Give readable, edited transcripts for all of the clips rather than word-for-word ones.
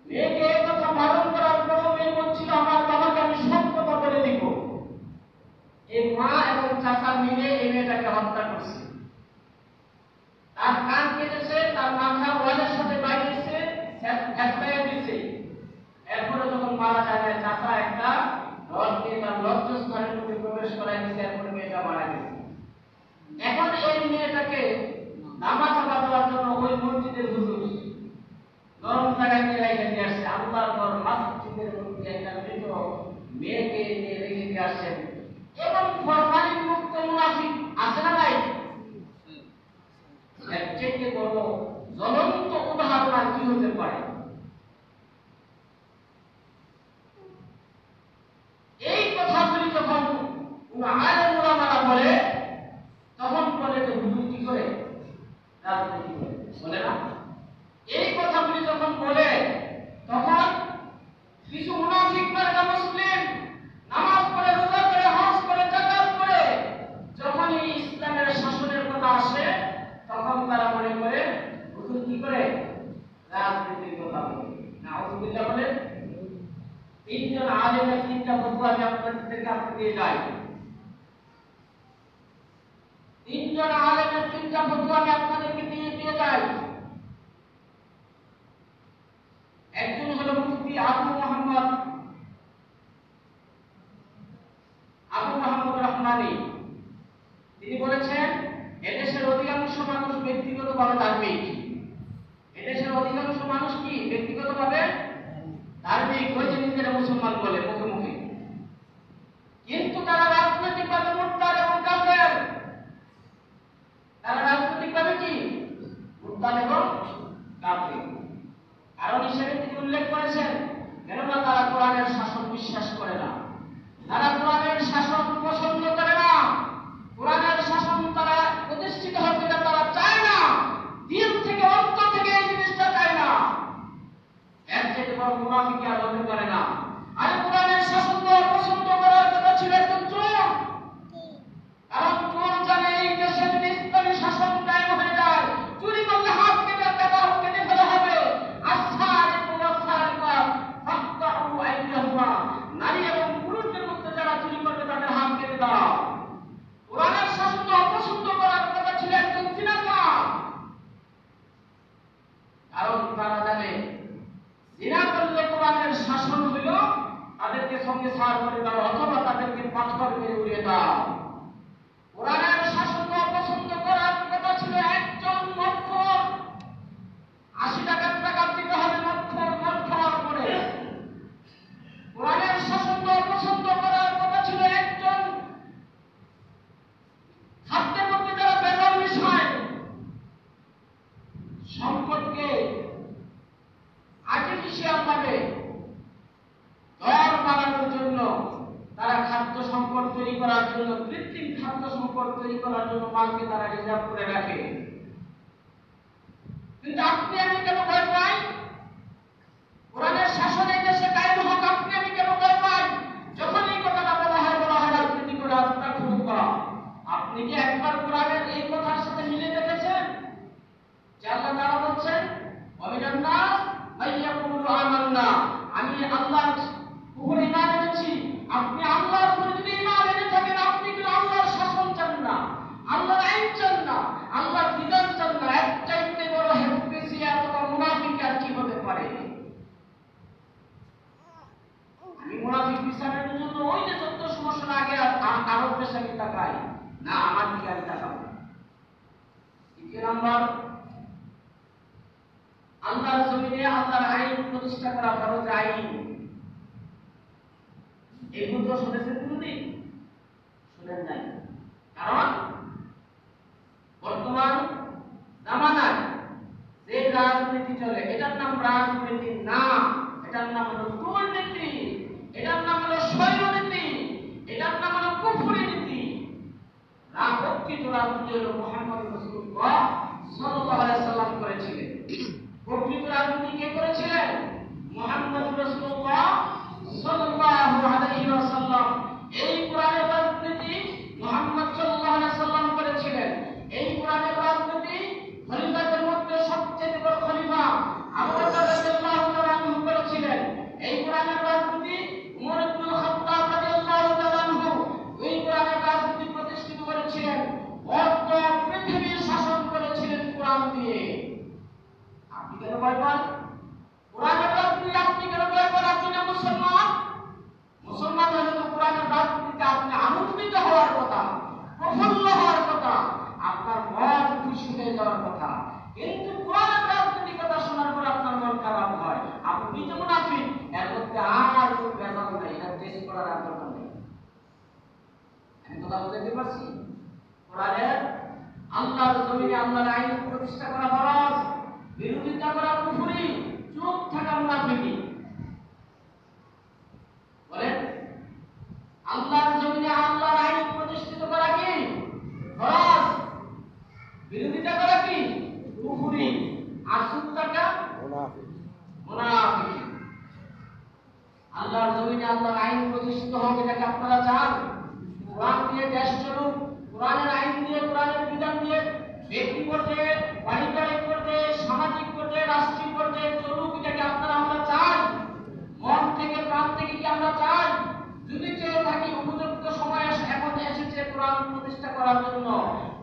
মেয়েকে এই কথা বারণ করার পরও মেয়ে বলছিল আমার বাবাকে আমি সব কথা বলে দিব। এই মা এবং চাচা মিলে এই মেয়েটাকে হত্যা করছে। তার কান কেটেছে, তার মাথা ওয়ালের সাথে বাইরেছে, ঝাঁকড়াইয়া দিছে। এরপরে যখন মারা যায় চাচা একটা রড দিয়ে তার লজ্জাস্থানের মধ্যে প্রবেশ করাই দিছে। এরপরে মেয়েটা মারা গেছে। এখন এই মেয়েটাকে নামাজ পড়া দেওয়ার জন্য ওই মসজিদের হুজুর নরম জায়গায় নিয়ে রেখে দিয়ে আসছে। আল্লাহর ঘর মসজিদের মধ্যে একটা মৃত মেয়েকে নিয়ে রেখে দিয়ে আসছেন। এবং ফরমালিন মুক্ত মুনাফিক আছে না নাই? এর চেয়ে বড় জ্বলন্ত উদাহরণ আর কি হতে পারে? এই কথাগুলি যখন আলেম ওলামারা বলে, তখন বলে যে হুজুর কি করে রাজনীতি করে, বলে না? এই কথাগুলি যখন বলে, তখন কিছু মুনাফিক মার্কা মুসলিম নামাজ পড়ে, রোজা করে, হজ করে, যাকাত করে, যখন এই ইসলামের শাসনের কথা আসে, তখন তারা মনে করে হুজুর কি করে রাজনীতির কথা বলে। নাউযুবিল্লাহ বলে। তিনজন আলেমের তিনটা ফতোয়া আমি আপনাদেরকে আজকে দিয়ে যাই। তিনজন আলেমের তিনটা ফতোয়া আমি আপনাদেরকে দিয়ে যাই। একজন হলো মুফতি আবু মোহাম্মদ রহমানী। তিনি বলেছেন এদেশের অধিকাংশ মানুষ ব্যক্তিগতভাবে ধার্মিক। এদেশের অধিকাংশ মানুষ কি ব্যক্তিগতভাবে ধার্মিক, ওই যে নিজেরা মুসলমান বলে মুখে মুখে, কিন্তু তারা রাজনৈতিকভাবে মুরতাদ এবং কাফের। তারা রাজনৈতিকভাবে কি মুরতাদ এবং কাফের। কারণ হিসেবে তিনি উল্লেখ করেছেন, কেননা তারা কোরআনের শাসন বিশ্বাস করে না, তারা কোরআনের শাসন পছন্দ করে না, কোরআনের শাসন তারা প্রতিষ্ঠিত হতে তারা চায় না, দিল থেকে অন্তর থেকে এই জিনিসটা চায় না। এর থেকে বড় মুনাফিক আর হতে পারে না। আর কোরআনের শাসন পছন্দ করার কথা ছিল একজন চোর। কারণ চোর জানে এই দেশে যদি ইসলামী শাসন কায়েম হয়ে যায়, চুরি করলে হাত কেটে কেটে ফেলা হবে। নারী এবং পুরুষদের মধ্যে যারা চুরি করবে তাদের হাত কেটে দাও। কোরআনের শাসন অপছন্দ করার কথা ছিল একজন জিনাকার। কারণ তারা জানে জিনা করলে কোরআনের শাসন হইল তাদেরকে সঙ্গে সার করে দাও অথবা তাদেরকে পাথর মেরে উড়িয়ে দাও। কোরআনের শাসন অপছন্দ করার কথা ছিল একজন মক্খর, 80 টাকা দিতে হবে মদ খাওয়ার পরে। কোরআনের শাসন অপছন্দ করার কথা ছিল একজন খাদ্যের মধ্যে যারা ভেজাল মিশায়, সম্পদকে আর্টিফিশিয়াল ভাবে দর বাড়ানোর জন্য, তারা খাদ্য সম্পদ তৈরি করার জন্য, কৃত্রিম খাদ্য সম্পদ তৈরি করার জন্য মালকে তারা রিজার্ভ করে রাখে। কিন্তু আপনি আমি কেন ভয় পাই? কোরআনের শাসন এই দেশে কায়েম হোক, আপনি আমি কেন ভয় পাই? যখন এই কথাটা বলা হয় রাজনীতি করে রাস্তা শুরু করা। আপনি কি একবার কোরআনের এই কথার সাথে মিলে দেখেছেন যে আল্লাহ তাআলা বলছেন ওয়ামিনান নাস মাইয়াকুলু আমান্না, আমি আল্লাহর উপর ঈমান এনেছি। আপনি আল্লাহর উপর যদি ঈমান এনে থাকেন, আপনি কি আল্লাহর শাসন চান না, আল্লাহর আইন চান না, আল্লাহর বিধান চান না? এক চাইতে বড় হিপোক্রিসিয়া অথবা মুনাফিক আর কি হতে পারে? আমি মুনাফিক বিচারের জন্য ওই যে 14 বছর আগে আরব দেশে আমি তাকাই না, আমার দিকে আমি তাকাবো। দ্বিতীয় নাম্বার, আল্লাহর জমিনে আল্লাহর আইন প্রতিষ্ঠা করা ফরজ আইন। এই কথা শুনেছেন কোনদিন? শুনেন নাই। কারণ বর্তমান জামানায় যে রাজনীতি চলে, এটার নাম রাজনীতি না, এটার নাম হলো দুর্নীতি, এটার নাম হলো স্বৈরনীতি, এটার নাম হলো কুফরি নীতি। প্রকৃত রাজনীতি হলো মুহাম্মদ রাসূলুল্লাহ সাল্লাল্লাহু আলাইহি ওয়াসাল্লাম করেছিলেন। প্রকৃত রাজনীতি কে করেছিলেন? মুহাম্মদ রাসূলুল্লাহ সাল্লাল্লাহু আলাইহি ওয়াসাল্লাম। এই কোরআনের রাজনীতি মুহাম্মদ সাল্লাল্লাহু আলাইহি ওয়াসাল্লাম করেছিলেন। এই কোরআনের রাজনীতি খলিফাদের মধ্যে সবচেয়ে বড় খলিফা আবু বকর রাদিয়াল্লাহু তাআলা আনহু ভয় পান? কোরআনের রাজনীতি আপনি কেন ভয় পান? আপনি না মুসলমান? মুসলমান হলে তো কোরআনের রাজনীতিতে আপনি আনন্দিত হওয়ার কথা, প্রফুল্ল হওয়ার কথা, আপনার মন খুশি হয়ে যাওয়ার কথা। কিন্তু কোরআনের রাজনীতির কথা শোনার পর আপনার মন খারাপ হয়, আপনি যে মুনাফিক, এর মধ্যে আর কোনো ভেজাল নেই, এটা টেস্ট করার আর দরকার নেই। আমি কথা বুঝতে পারছি? কোরআনের আল্লাহর জমিনে আল্লাহর আইন প্রতিষ্ঠা করা ফরজ, বিরোধিতা করা কুফরি, চুপ থাকা মুনাফিকি। বলেন, আল্লাহর জমিনে আল্লাহর আইন প্রতিষ্ঠিত করা কি ফরজ, বিরোধিতা করা কি কুফরি, আর চুপ থাকা মুনাফিকি। আল্লাহর জমিনে আল্লাহর আইন প্রতিষ্ঠিত হোক, এটাকে আপনারা চান? কোরআন দিয়ে দেশ চলুক, কোরআনের আইন দিয়ে, কোরআনের বিধান দিয়ে ব্যক্তি পর্যায়ে, পারিবারিক পর্যায়ে, সামাজিক পর্যায়ে, রাষ্ট্রীয় পর্যায়ে চলুক, এটাকে আপনারা আমরা চাই? মন থেকে প্রাণ থেকে কি আমরা চাই? যদি চেয়ে থাকি, উপযুক্ত সময় এখন এসেছে কোরআন প্রতিষ্ঠা করার জন্য,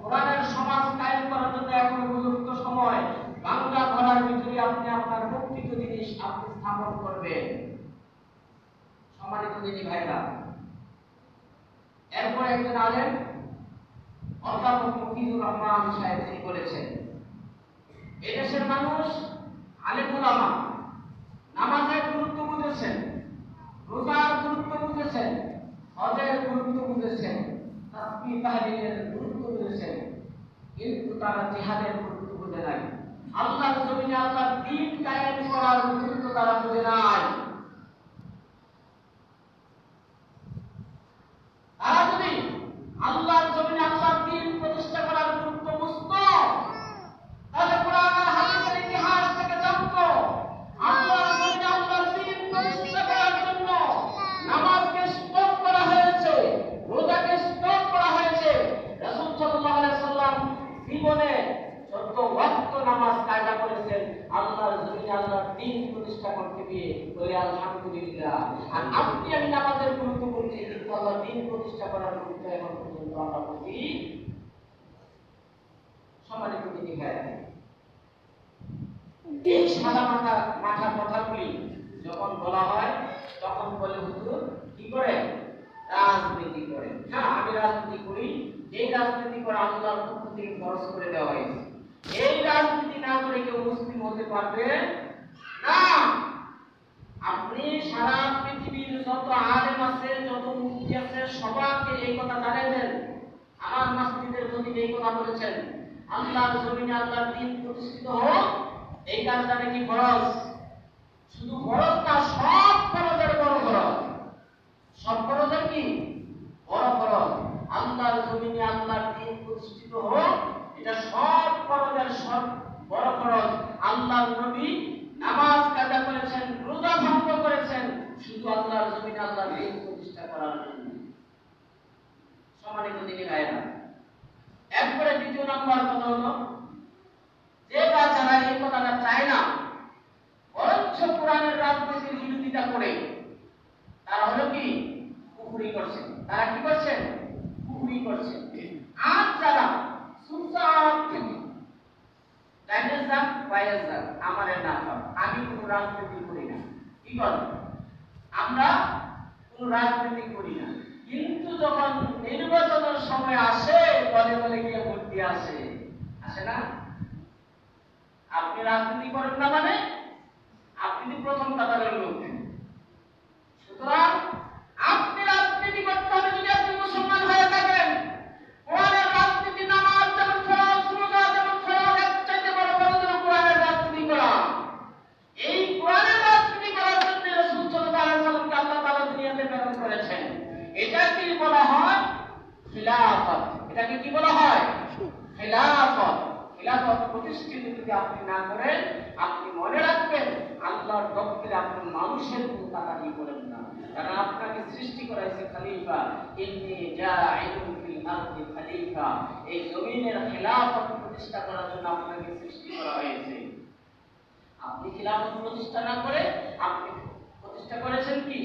কোরআনের সমাজ কায়েম করার জন্য এখন উপযুক্ত সময়। বাংলা ধরার ভিতরে আপনি আপনার প্রকৃত জিনিস আপনি স্থাপন করবেন। সম্মানিত দিনী ভাইরা, এরপর একজন আলেম অধ্যাপক মফিজুর রহমান সাহেব তিনি বলেছেন, এদেশের মানুষ আলেম ওলামা নামাজের গুরুত্ব বুঝেছেন, রোজার গুরুত্ব বুঝেছেন, হজের গুরুত্ব বুঝেছেন, তাসবিহ তাহলিলের গুরুত্ব বুঝেছেন, কিন্তু তারা জিহাদের গুরুত্ব বুঝে নাই। আল্লাহর জমিনে আল্লাহর দ্বীন কায়েম করার গুরুত্ব তারা বুঝে নাই। তারা যদি আল্লাহর জমিনে আল্লাহর দ্বীন প্রতিষ্ঠা করার গুরুত্ব বুঝতো, তাহলে কোরআন আর হাদিসের ইতিহাস থেকে জানতো আল্লাহর জমিনে আল্লাহর দ্বীন প্রতিষ্ঠা করার জন্য নামাজকে স্টপ করা হয়েছে, রোজাকে স্টপ করা হয়েছে। রাসূল সাল্লাল্লাহু আলাইহি সাল্লাম জীবনে 14 ওয়াক্ত নামাজ কায়দা করেছেন আল্লাহর জমিনে আল্লাহর দ্বীন প্রতিষ্ঠা করতে গিয়ে। বলে আলহামদুলিল্লাহ। আর আপনি আমি নামাজের গুরুত্ব বলছি, কিন্তু আল্লাহর দ্বীন প্রতিষ্ঠা করার গুরুত্ব এখন পর্যন্ত আমরা বুঝি। সম্মানিত দিনী ভাইরা, এই সাদা মাথা কথাগুলি যখন বলা হয়, তখন বলে হুজুর কি করে? রাজনীতি করে। হ্যাঁ, আমি রাজনীতি করি, এই রাজনীতি করে আল্লাহর পক্ষ থেকে ফরজ করে দেওয়া হয়েছে। এই রাজনীতি না করে কেউ মুসলিম হতে পারবে না। আপনি সারা পৃথিবীর যত আলেম আছে, যত মুফতি আছে, সবাইকে এই কথা জানাবেন। আমার মসজিদের প্রতি এই কথা বলেছেন, আল্লাহর জমিনে আল্লাহর দ্বীন প্রতিষ্ঠিত হোক, এই কাজটা নাকি ফরজ। শুধু ফরজ না, সব ফরজের বড় ফরজ। সব ফরজের কি বড় ফরজ। আল্লাহর জমিনে আল্লাহর দ্বীন প্রতিষ্ঠিত হোক, এটা সব ফরজের সব বড় ফরজ। আল্লাহর নবী নামাজ কাজা করেছেন, রোজা ভঙ্গ করেছেন, শুধু আল্লাহর জমিনে আল্লাহর দ্বীন প্রতিষ্ঠা করার জন্য। সম্মানিত দিনী ভাইরা, এরপরে দ্বিতীয় নম্বর কথা হলো, যে বা যারা এই কথাটা চায় না, বরঞ্চ কোরআনের রাজনীতির বিরোধিতা করে, তারা হলো কি কুফরি করছেন। তারা কি করছেন? কুফরি করছেন। আর যারা চুপচাপ থেকে আমারে না পাব, আমি কোনো রাজনীতি করি না, কি বলেন? আমরা কোনো রাজনীতি করি না, কিন্তু যখন নির্বাচনের সময় আসে, দলে দলে গিয়ে ভোট দিয়ে আসে, আসে না? আপনি রাজনীতি করেন না মানে আপনি প্রথম কাতারের লোক। সুতরাং আপনি রাজনীতি করতে হবে যদি আপনি মুসলমান হয়ে থাকেন। কোরআনের রাজনীতি, নামাজ যেমন ফরজ, রোজা যেমন ফরজ, এর চাইতে বড় ফরজ হলো কোরআনের রাজনীতি করা। এই কোরআনের রাজনীতি করার জন্য রাসূল সাল্লাল্লাহু আলাইহি ওয়াসাল্লামকে আল্লাহ তাআলা দুনিয়াতে প্রেরণ করেছেন। এটাকে বলা হয় খিলাফত। এটাকে কি বলা হয়? খিলাফত। খিলাফত প্রতিষ্ঠিত যদি আপনি না করেন, আপনি মনে রাখবেন আল্লাহর দপ্তরে আপনি মানুষের কোনো তাকানি করেন না, কারণ আপনাকে সৃষ্টি করা হয়েছে খলিফা। ইন্নী জাইলুন ফিল আরদি খলিফা। এই জমিনের খিলাফত প্রতিষ্ঠা করার জন্য আপনাকে সৃষ্টি করা হয়েছে। আপনি খিলাফত প্রতিষ্ঠা না করে আপনি প্রতিষ্ঠা করেছেন কি?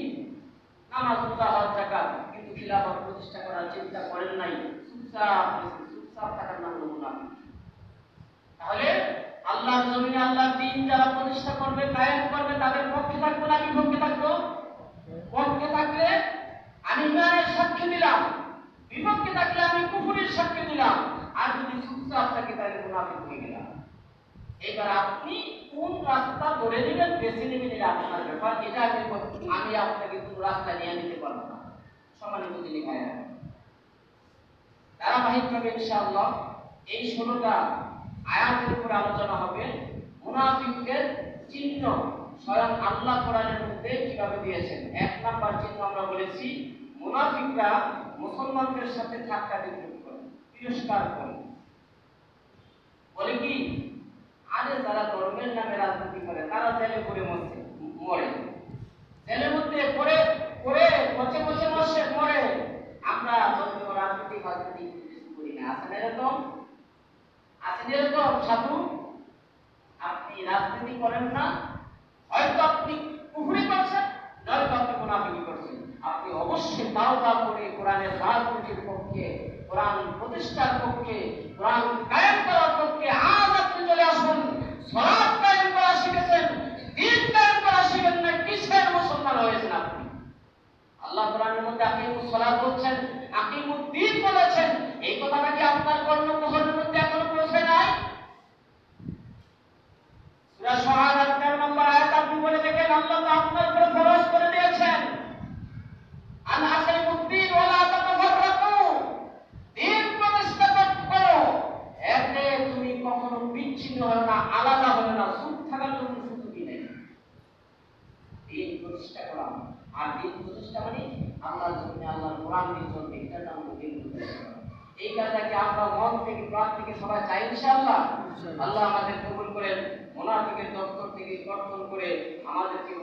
নামাজ, রোজা, হজ, যাকাত, কিন্তু খিলাফত প্রতিষ্ঠা করার চিন্তা করেন নাই। চুপচাপ থাকার নাম হলো মুনাফিক। তাহলে আল্লাহর জমিনে আল্লাহর দ্বীন যারা প্রতিষ্ঠা করবে, কায়েম করবে, তাদের পক্ষে থাকবো না বিপক্ষে থাকবো? পক্ষে থাকলে আমি ইমানের সাক্ষ্য দিলাম, বিপক্ষে থাকলে আমি কুফরের সাক্ষ্য দিলাম, আর যদি চুপচাপ থাকি তাহলে মুনাফিক হয়ে গেলাম। এবার আপনি কোন রাস্তা ধরে নেবেন, বেছে নেবেন, এটা আপনার ব্যাপার। এটা আমি আপনাকে কোন রাস্তা নিয়ে নিতে পারবো না। সম্মানিত দিনী ভাইরা, ধারাবাহিকভাবে ইনশাআল্লাহ এই 16টা আয়াতের উপর আলোচনা হবে। মুনাফিকদের চিহ্ন স্বয়ং আল্লাহ কোরআনের মধ্যে কিভাবে দিয়েছেন। 1 নাম্বার চিহ্ন আমরা বলেছি, মুনাফিকরা মুসলমানদের সাথে ঠাট্টা বিদ্রুপ করে, তিরস্কার করে। বলে কি, আরে যারা ধর্মের নামে রাজনীতি করে তারা জেলে পড়ে মরে, জেলের মধ্যে পড়ে পড়ে বসে বসে বসে মরে। আমরা ধর্মীয় রাজনীতি কিছু করি না। আছেন এরকম? আছেন এরকম সাধু? আপনি রাজনীতি করেন না, হয়তো আপনি কুফরি করছেন, নয়তো আপনি মুনাফিকি করছেন। আপনি অবশ্যই তাওবা করে কোরআনের রাজনীতির পক্ষে, কোরআন প্রতিষ্ঠার পক্ষে, কোরআন কায়েম করার পক্ষে আজ আপনি চলে আসুন। সালাত কায়েম করা শিখেছেন, দ্বীন কায়েম করা শিখেন না, কিসের মুসলমান হয়েছেন আপনি? আল্লাহ কোরআনের মধ্যে আকিমুস সালাত বলছেন, আকিমুদ দ্বীন বলেছেন। এই কথাটা কি আপনার কর্ণকুহরের মধ্যে এখনো পৌঁছে নাই? সূরা শুআরা 13 নম্বর আয়াত আপনি বলে দেখেন, আল্লাহ তো আপনার উপর ফরজ করে দিয়েছেন, আন আকিমুদ দ্বীন ওয়া লা তাতাফাররাকু, দ্বীন প্রতিষ্ঠা করো, এতে তুমি কখনো বিচ্ছিন্ন হয় না, আলাদা হয় না, চুপ থাকার কোনো সুযোগই নেই। দ্বীন প্রতিষ্ঠা করা, আর দ্বীন প্রতিষ্ঠা মানে আল্লাহর জমিনে আল্লাহর কোরআন দিয়ে চলবে, এটার নাম দ্বীন প্রতিষ্ঠা করা। এই কাজটাকে আমরা মন থেকে প্রাণ থেকে সবাই চাই ইনশাআল্লাহ। আল্লাহ আমাদের কবুল করেন, মুনাফিকের দপ্তর থেকে গঠন করে আমাদেরকে